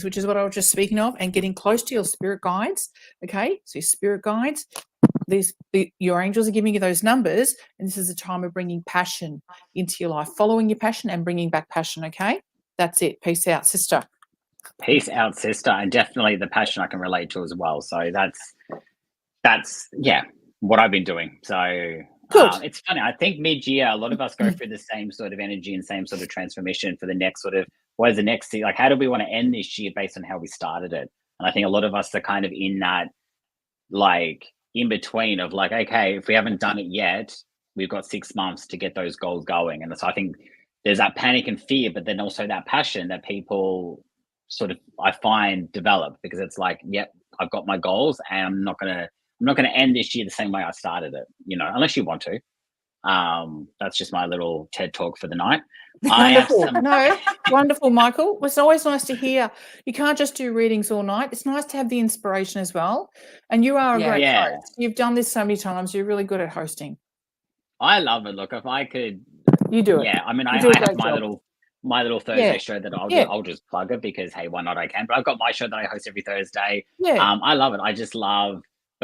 which is what I was just speaking of, and getting close to your spirit guides. Okay, so your spirit guides, your angels are giving you those numbers, and this is a time of bringing passion into your life, following your passion and bringing back passion. Okay, that's it. Peace out, sister. Peace out, sister. And definitely the passion I can relate to as well. So that's what I've been doing. So good. It's funny. I think mid-year, a lot of us go through the same sort of energy and same sort of transformation for the next sort of, what is the next, like, how do we want to end this year based on how we started it? And I think a lot of us are kind of in that, like, in between of like, okay, if we haven't done it yet, we've got 6 months to get those goals going. And so I think there's that panic and fear, but then also that passion that people sort of, I find, develop, because it's like, yep, I've got my goals, and I'm not gonna end this year the same way I started it, unless you want to. That's just my little TED talk for the night. Wonderful, Michael. It's always nice to hear. You can't just do readings all night. It's nice to have the inspiration as well. And you are a great host. You've done this so many times. You're really good at hosting. I love it. Look, if I could, you do it. Yeah, I mean, I have my little Thursday show that I'll just plug it because, hey, why not? I can. But I've got my show that I host every Thursday. I love it.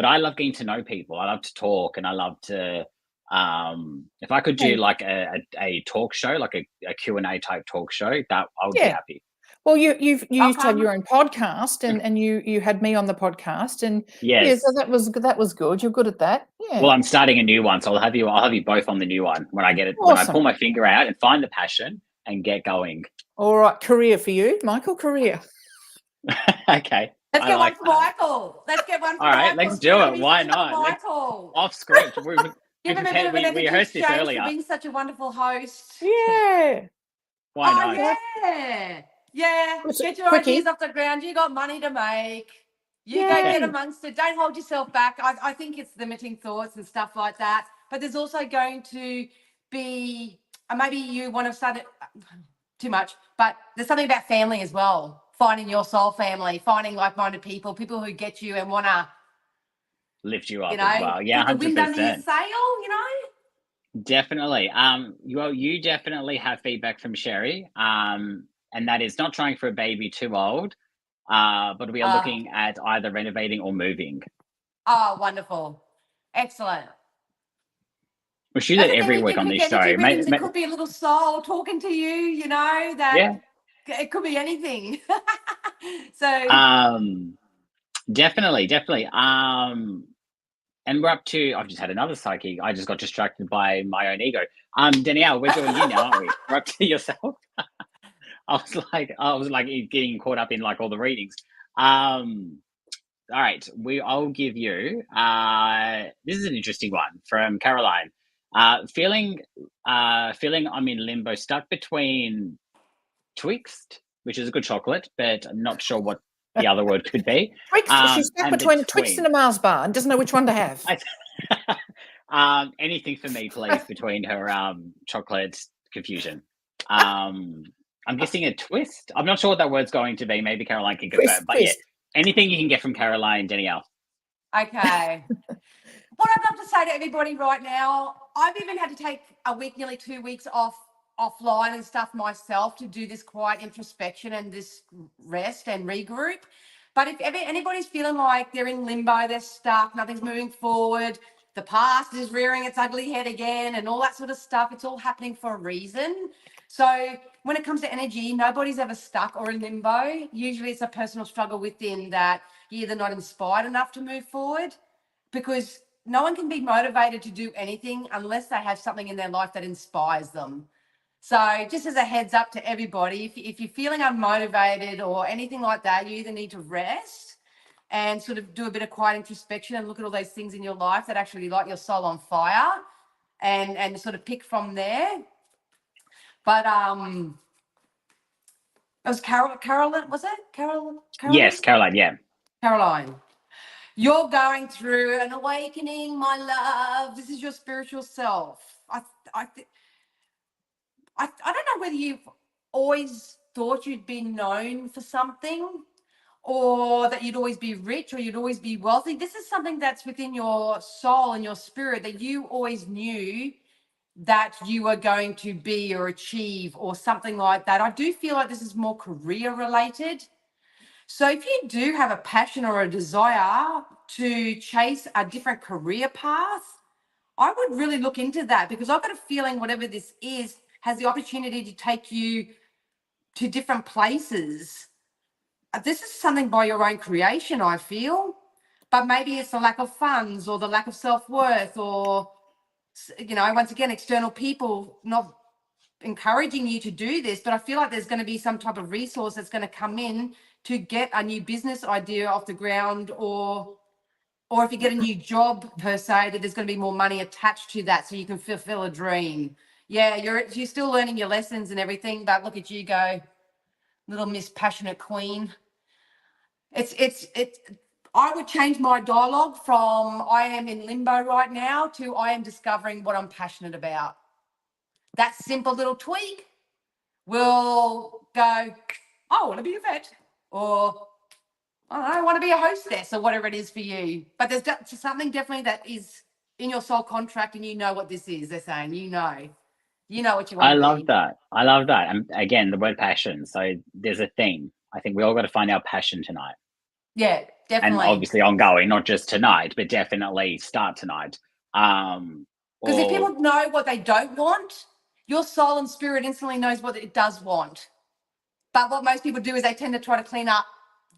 I love getting to know people. I love to talk, and I love to If I could do like a talk show, like a Q&A type talk show, that I would be happy. Well, you used to have your own podcast, and you had me on the podcast, and so that was good. You're good at that. Yeah. Well, I'm starting a new one, so I'll have you both on the new one when I get it. Awesome. When I pull my finger out and find the passion and get going. All right, career for you, Michael. Career. Okay. Let's get one for Michael. Let's get one for Michael. All right, let's do it. Why not? Michael. Off script. Give him a bit of an energy exchange for being such a wonderful host. Yeah. Why not? Yeah. Get your ideas off the ground. You got money to make. You go get amongst it. Don't hold yourself back. I think it's limiting thoughts and stuff like that. But there's also going to be, maybe you want to start it too much, but there's something about family as well. Finding your soul family, finding like-minded people who get you and want to lift you up as well. Yeah, 100%. Put the wind under your sail, Definitely. You definitely have feedback from Sherry, and that is not trying for a baby too old, but we are looking at either renovating or moving. Oh, wonderful. Excellent. We shoot it every week on this show. It could be a little soul talking to you, that it could be anything. So definitely. And we're up to, I've just had another psychic. I just got distracted by my own ego. Danielle, we're doing you now, aren't we? We're up to yourself. I was like getting caught up in like all the readings. All right, I'll give you, this is an interesting one from Caroline. Feeling I'm in limbo, stuck between Twixt, which is a good chocolate, but I'm not sure what the other word could be. Twixt, she's stuck between a Twixt and a Mars bar and doesn't know which one to have. Anything for me, please, between her chocolate confusion. I'm guessing a twist. I'm not sure what that word's going to be. Maybe Caroline can confirm. But yeah, anything you can get from Caroline, Danielle. Okay. What I'd love to say to everybody right now, I've even had to take a week, nearly 2 weeks offline and stuff myself to do this quiet introspection and this rest and regroup. But if anybody's feeling like they're in limbo, they're stuck, nothing's moving forward, the past is rearing its ugly head again and all that sort of stuff, it's all happening for a reason. So when it comes to energy, nobody's ever stuck or in limbo. Usually it's a personal struggle within that you're either not inspired enough to move forward, because no one can be motivated to do anything unless they have something in their life that inspires them. So just as a heads up to everybody, if you're feeling unmotivated or anything like that, you either need to rest and sort of do a bit of quiet introspection and look at all those things in your life that actually light your soul on fire and sort of pick from there. But it was Caroline, was it? Caroline? Yes, Caroline, yeah. Caroline. You're going through an awakening, my love. This is your spiritual self. I don't know whether you've always thought you'd been known for something, or that you'd always be rich, or you'd always be wealthy. This is something that's within your soul and your spirit that you always knew that you were going to be or achieve or something like that. I do feel like this is more career related. So if you do have a passion or a desire to chase a different career path, I would really look into that, because I've got a feeling whatever this is has the opportunity to take you to different places. This is something by your own creation, I feel, but maybe it's the lack of funds or the lack of self-worth, or, once again, external people not encouraging you to do this. But I feel like there's going to be some type of resource that's going to come in to get a new business idea off the ground, or if you get a new job per se, that there's going to be more money attached to that so you can fulfill a dream. Yeah, you're still learning your lessons and everything, but look at you go, little Miss Passionate Queen. I would change my dialogue from I am in limbo right now to I am discovering what I'm passionate about. That simple little tweak will go, I want to be a vet, or I want to be a hostess, or whatever it is for you. But there's something definitely that is in your soul contract, and you know what this is. They're saying, you know what you want. I love that. And again, the word passion. So there's a theme. I think we all got to find our passion tonight. Yeah, definitely. And obviously ongoing, not just tonight, but definitely start tonight. Because if people know what they don't want, your soul and spirit instantly knows what it does want. But what most people do is they tend to try to clean up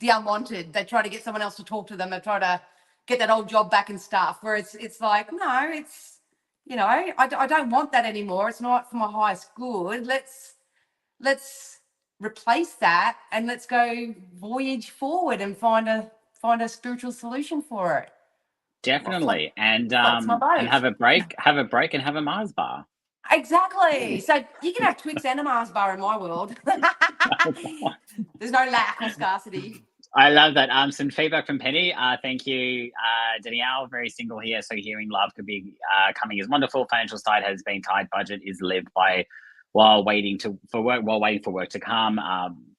the unwanted. They try to get someone else to talk to them. They try to get that old job back and stuff. Where it's like, no, it's, you know, I don't want that anymore. It's not for my highest good. Let's replace that and let's go voyage forward and find a spiritual solution for it. Definitely. And my boat. and have a break and have a Mars bar. Exactly. So you can have Twix and a Mars bar in my world. There's no lack or scarcity. I love that. Some feedback from Penny. Thank you, Danielle. Very single here. So hearing love could be coming is wonderful. Financial side has been tight. Budget is lived by while waiting for work to come.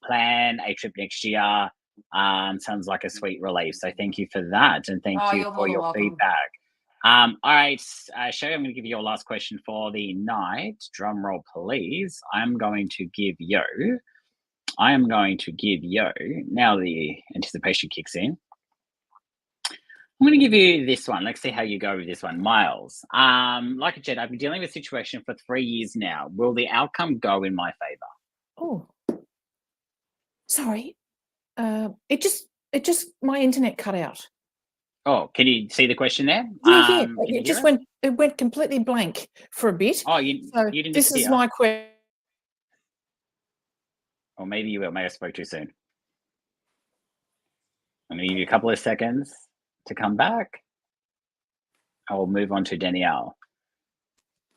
Plan a trip next year. Sounds like a sweet relief. So thank you for that, and thank you for your feedback. All right, Sherry, I'm going to give you your last question for the night. Drum roll, please. I'm going to give you, now the anticipation kicks in. I'm going to give you this one. Let's see how you go with this one. Miles, like I said, I've been dealing with a situation for 3 years now. Will the outcome go in my favor? Oh, sorry. It just my internet cut out. Oh, can you see the question there? Yeah. It went completely blank for a bit. Oh, you didn't. This is my question. Or maybe you will. Maybe I spoke too soon. I'm going to give you a couple of seconds to come back. I will move on to Danielle.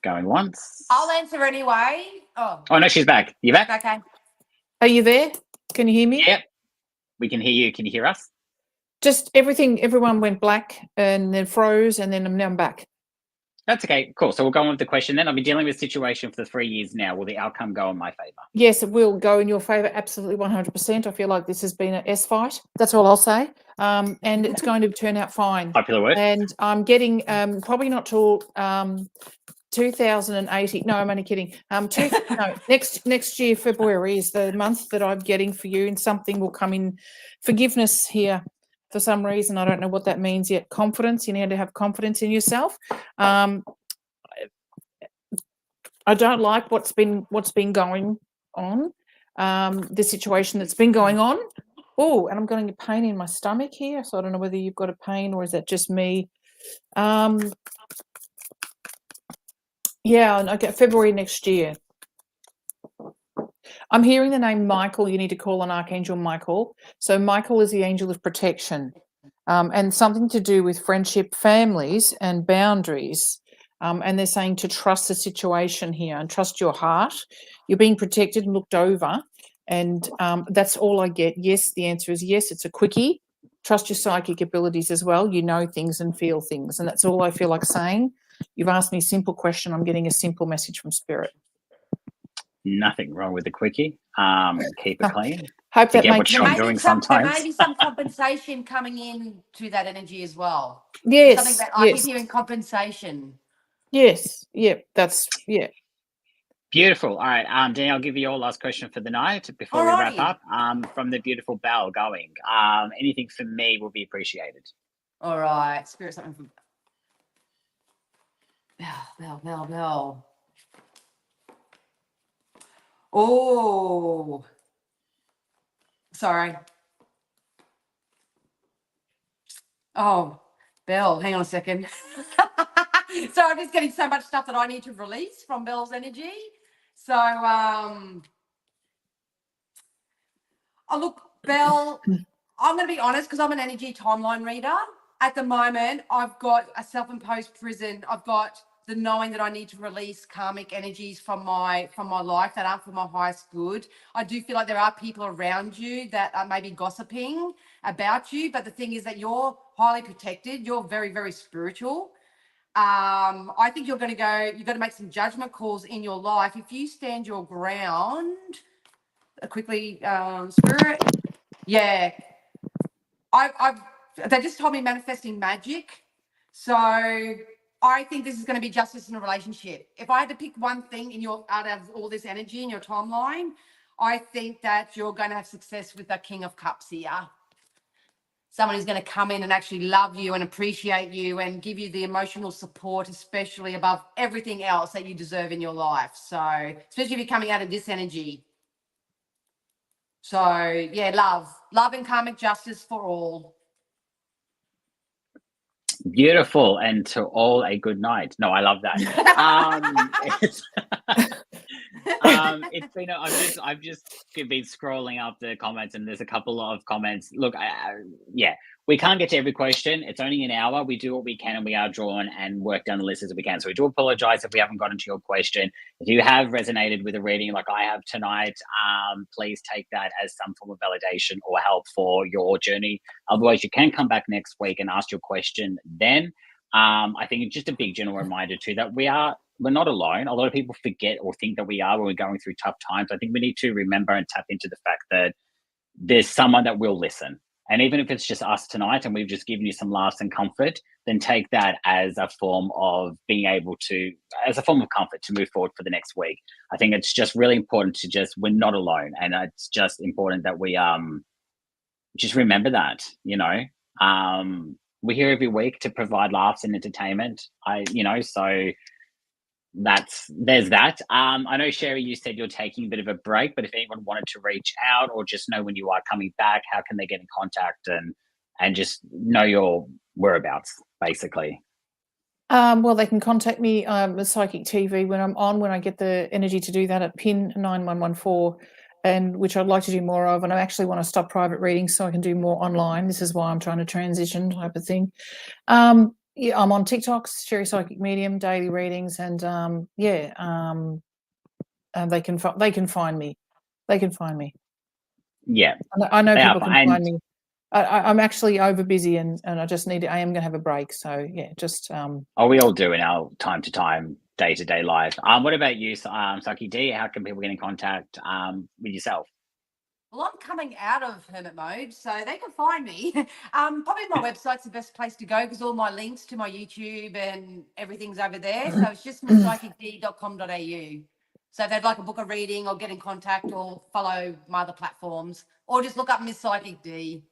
Going once. I'll answer anyway. Oh no, she's back. You back? Okay. Are you there? Can you hear me? Yep. We can hear you. Can you hear us? Just everyone went black and then froze, and then now I'm back. That's okay. Cool. So we'll go on with the question then. I've been dealing with a situation for 3 years now. Will the outcome go in my favor? Yes, it will go in your favor. Absolutely, 100%. I feel like this has been an S fight. That's all I'll say. And it's going to turn out fine. Popular word. And I'm getting probably not till 2080. No, I'm only kidding. Next year, February is the month that I'm getting for you, and something will come in. Forgiveness here. For some reason, I don't know what that means yet. Confidence. You need to have confidence in yourself. I don't like what's been going on. The situation that's been going on. Oh, and I'm getting a pain in my stomach here. So I don't know whether you've got a pain or is that just me. Yeah, okay, February next year. I'm hearing the name Michael. You need to call on Archangel Michael. So Michael is the angel of protection, and something to do with friendship, families, and boundaries. And they're saying to trust the situation here and trust your heart. You're being protected and looked over, and that's all I get. Yes, the answer is yes. It's a quickie. Trust your psychic abilities as well. You know things and feel things, and that's all I feel like saying. You've asked me a simple question. I'm getting a simple message from Spirit. Nothing wrong with the quickie. Keep it clean. Hope that makes sense. There may be some compensation coming in to that energy as well. Yes. Something that I keep hearing compensation. Yes. Yeah. Yeah. Beautiful. All right. Danny, I'll give you your last question for the night before we wrap up. From the beautiful Belle going. Anything for me will be appreciated. All right. Spirit, something from Belle. Oh, sorry. Oh, Belle, hang on a second. So I'm just getting so much stuff that I need to release from Belle's energy. So, oh, look, Belle, I'm going to be honest because I'm an energy timeline reader. At the moment, I've got a self-imposed prison. I've got the knowing that I need to release karmic energies from my life that aren't for my highest good. I do feel like there are people around you that are maybe gossiping about you, but the thing is that you're highly protected. You're very, very spiritual. I think you've got to make some judgment calls in your life. If you stand your ground, quickly, Spirit, yeah. They just told me manifesting magic. So I think this is going to be justice in a relationship. If I had to pick one thing out of all this energy in your timeline, I think that you're going to have success with the King of Cups here. someone who's going to come in and actually love you and appreciate you and give you the emotional support, especially above everything else that you deserve in your life. So, especially if you're coming out of this energy. So, yeah, love and karmic justice for all. Beautiful, and to all a good night. No, I love that. It's been. I've just been scrolling up the comments, and there's a couple of comments. Look, yeah, we can't get to every question. It's only an hour. We do what we can, and we are drawn and work down the list as we can. So we do apologize if we haven't gotten to your question. If you have resonated with a reading like I have tonight, please take that as some form of validation or help for your journey. Otherwise, you can come back next week and ask your question then. I think it's just a big general reminder too that we're not alone. A lot of people forget or think that we are when we're going through tough times. I think we need to remember and tap into the fact that there's someone that will listen. And even if it's just us tonight and we've just given you some laughs and comfort, then take that as a form of as a form of comfort to move forward for the next week. I think it's just really important to we're not alone. And it's just important that we just remember that, we're here every week to provide laughs and entertainment. So there's that. I know, Sherry, you said you're taking a bit of a break, but if anyone wanted to reach out or just know when you are coming back, how can they get in contact and just know your whereabouts, basically? Well, they can contact me at Psychic TV when I get the energy to do that at PIN 9114, and which I'd like to do more of. And I actually want to stop private readings so I can do more online. This is why I'm trying to transition, type of thing. Yeah, I'm on TikTok, Sherry Psychic Medium, daily readings, and they can find me. They can find me. Yeah, I know people can find me. I'm actually over busy and I just I am going to have a break. So yeah, just we all do in our time to time, day to day life. What about you, Psyche D? How can people get in contact with yourself? Well, I'm coming out of hermit mode, so they can find me. Probably my website's the best place to go because all my links to my YouTube and everything's over there. So it's just misspsychicd.com.au. So if they'd like a book a reading or get in contact or follow my other platforms or just look up Miss Psychic D.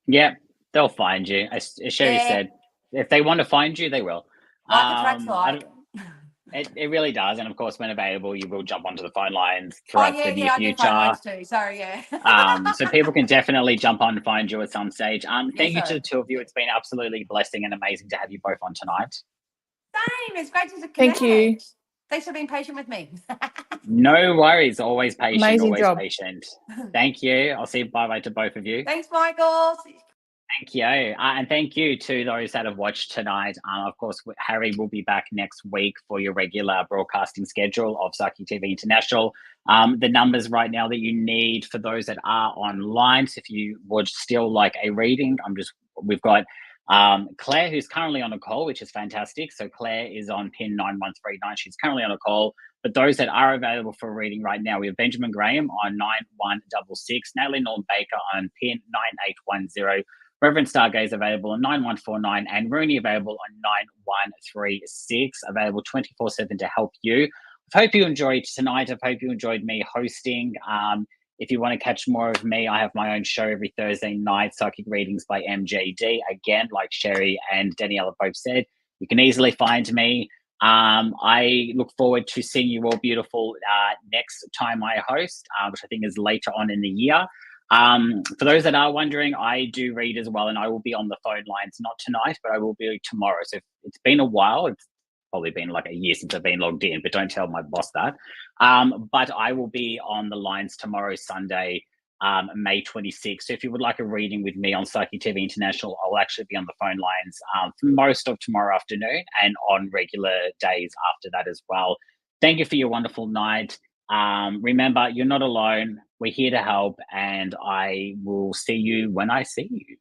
Yeah, they'll find you. As Sherry said, if they want to find you, they will. Like the track's like. It really does, and of course, when available, you will jump onto the phone lines throughout the near I do future. phone lines too. So yeah. So people can definitely jump on and find you at some stage. Thank you to the two of you. It's been absolutely blessing and amazing to have you both on tonight. Same. It's great to connect. Thank you. Thanks for being patient with me. No worries. Always patient. Amazing always job. patient. Thank you. I'll say bye-bye to both of you. Thanks, Michael. Thank you. And thank you to those that have watched tonight. Of course, Harry will be back next week for your regular broadcasting schedule of Psychic TV International. The numbers right now that you need for those that are online, so if you would still like a reading, we've got Claire, who's currently on a call, which is fantastic. So Claire is on PIN 9139. She's currently on a call. But those that are available for a reading right now, we have Benjamin Graham on 9166, Natalie Norm Baker on PIN 9810, Reverend Stargaze available on 9149, and Rooney available on 9136, available 24/7 to help you. I hope you enjoyed tonight. I hope you enjoyed me hosting. If you want to catch more of me, I have my own show every Thursday night, Psychic Readings by MJD. Again, like Sherry and Daniela both said, you can easily find me. I look forward to seeing you all beautiful next time I host, which I think is later on in the year. For those that are wondering, I do read as well, and I will be on the phone lines, not tonight, but I will be tomorrow. So it's been a while. It's probably been like a year since I've been logged in, but don't tell my boss that. But I will be on the lines tomorrow, Sunday, May 26th. So if you would like a reading with me on Psychic TV International, I'll actually be on the phone lines for most of tomorrow afternoon and on regular days after that as well. Thank you for your wonderful night. Remember, you're not alone. We're here to help, and I will see you when I see you.